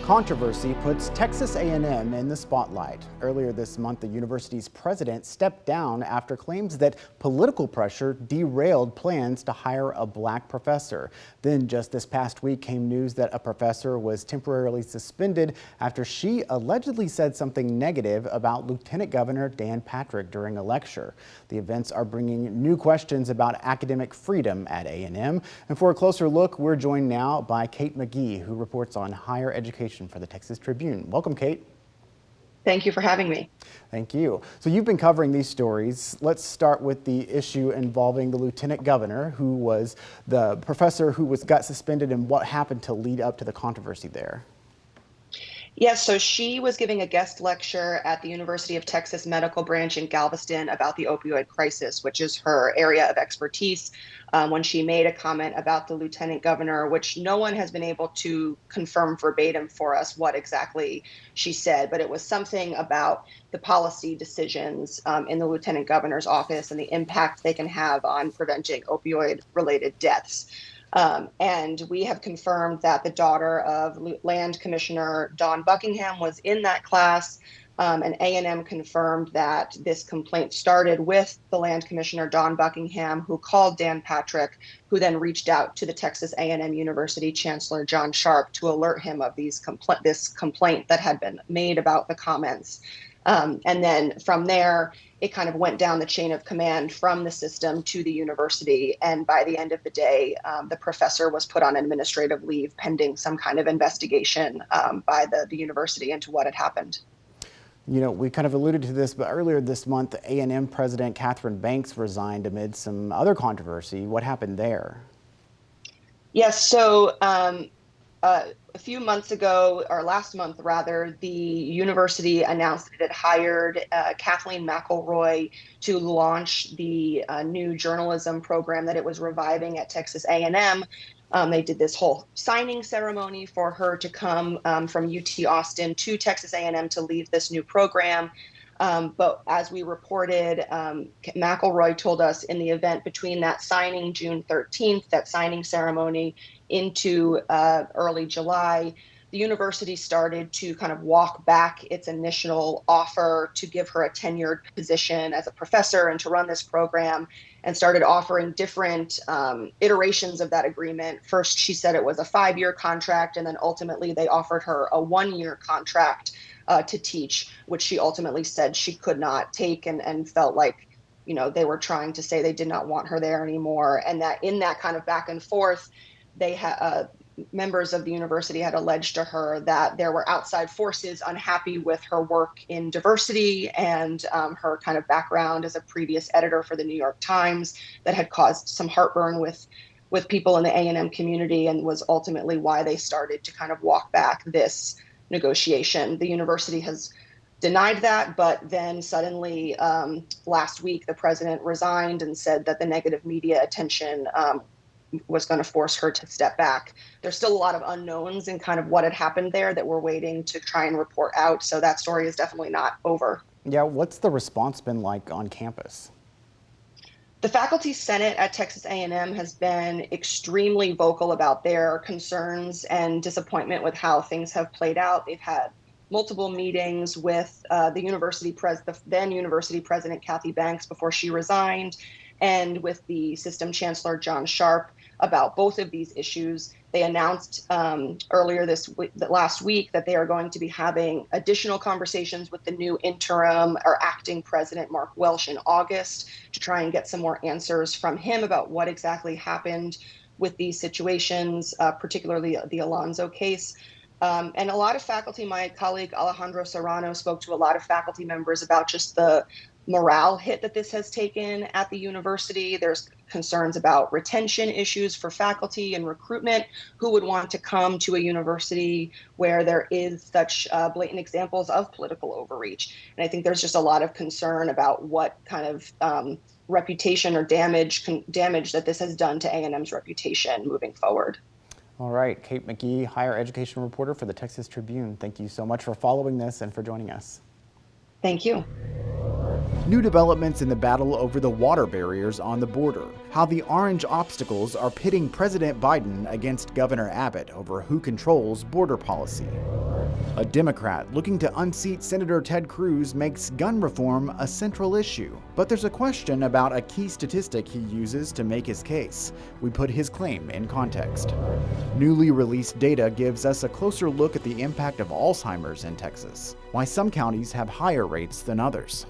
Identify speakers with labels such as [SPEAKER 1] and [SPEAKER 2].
[SPEAKER 1] Controversy puts Texas A&M in the spotlight. Earlier this month, the university's president stepped down after claims that political pressure derailed plans to hire a black professor. Then just this past week came news that a professor was temporarily suspended after she allegedly said something negative about Lieutenant Governor Dan Patrick during a lecture. The events are bringing new questions about academic freedom at A&M. And for a closer look, we're joined now by Kate McGee, who reports on higher education for the Texas Tribune. Welcome, Kate.
[SPEAKER 2] Thank you for having me.
[SPEAKER 1] Thank you. So you've been covering these stories. Let's start with the issue involving the lieutenant governor, who was the professor who got suspended, and what happened to lead up to the controversy there.
[SPEAKER 2] Yes, so she was giving a guest lecture at the University of Texas Medical Branch in Galveston about the opioid crisis, which is her area of expertise, when she made a comment about the lieutenant governor, which no one has been able to confirm verbatim for us what exactly she said, but it was something about the policy decisions in the lieutenant governor's office and the impact they can have on preventing opioid-related deaths. And we have confirmed that the daughter of Land Commissioner Dawn Buckingham was in that class, and A&M confirmed that this complaint started with the Land Commissioner Dawn Buckingham, who called Dan Patrick, who then reached out to the Texas A&M University Chancellor John Sharp to alert him of this complaint that had been made about the comments. And then from there, it kind of went down the chain of command from the system to the university. And by the end of the day, the professor was put on administrative leave pending some kind of investigation by the university into what had happened.
[SPEAKER 1] You know, we kind of alluded to this, but earlier this month, A&M President Catherine Banks resigned amid some other controversy. What happened there?
[SPEAKER 2] Yes, so a few months ago, or last month rather, the university announced that it hired Kathleen McElroy to launch the new journalism program that it was reviving at Texas A&M. They did this whole signing ceremony for her to come from UT Austin to Texas A&M to lead this new program. But as we reported, McElroy told us in the event between that signing June 13th, that signing ceremony, into early July, the university started to kind of walk back its initial offer to give her a tenured position as a professor and to run this program, and started offering different iterations of that agreement. First, she said it was a 5-year contract, and then ultimately they offered her a 1-year contract to teach, which she ultimately said she could not take, and felt like, you know, they were trying to say they did not want her there anymore. And that in that kind of back and forth, they had members of the university had alleged to her that there were outside forces unhappy with her work in diversity and her kind of background as a previous editor for the New York Times that had caused some heartburn with people in the A&M community, and was ultimately why they started to kind of walk back this negotiation. The university has denied that, but then suddenly last week, the president resigned and said that the negative media attention was going to force her to step back. There's still a lot of unknowns in kind of what had happened there that we're waiting to try and report out. So that story is definitely not over.
[SPEAKER 1] Yeah, what's the response been like on campus?
[SPEAKER 2] The Faculty Senate at Texas A&M has been extremely vocal about their concerns and disappointment with how things have played out. They've had multiple meetings with the then university president, Kathy Banks, before she resigned, and with the system chancellor, John Sharp, about both of these issues. They announced earlier last week that they are going to be having additional conversations with the new interim or acting president, Mark Welsh, in August to try and get some more answers from him about what exactly happened with these situations, particularly the Alonzo case. And a lot of faculty, my colleague Alejandro Serrano spoke to a lot of faculty members about just the morale hit that this has taken at the university. There's concerns about retention issues for faculty and recruitment. Who would want to come to a university where there is such blatant examples of political overreach? And I think there's just a lot of concern about what kind of reputation or damage that this has done to A&M's reputation moving forward.
[SPEAKER 1] All right, Kate McGee, higher education reporter for the Texas Tribune. Thank you so much for following this and for joining us.
[SPEAKER 2] Thank you.
[SPEAKER 1] New developments in the battle over the water barriers on the border. How the orange obstacles are pitting President Biden against Governor Abbott over who controls border policy. A Democrat looking to unseat Senator Ted Cruz makes gun reform a central issue. But there's a question about a key statistic he uses to make his case. We put his claim in context. Newly released data gives us a closer look at the impact of Alzheimer's in Texas, why some counties have higher rates than others.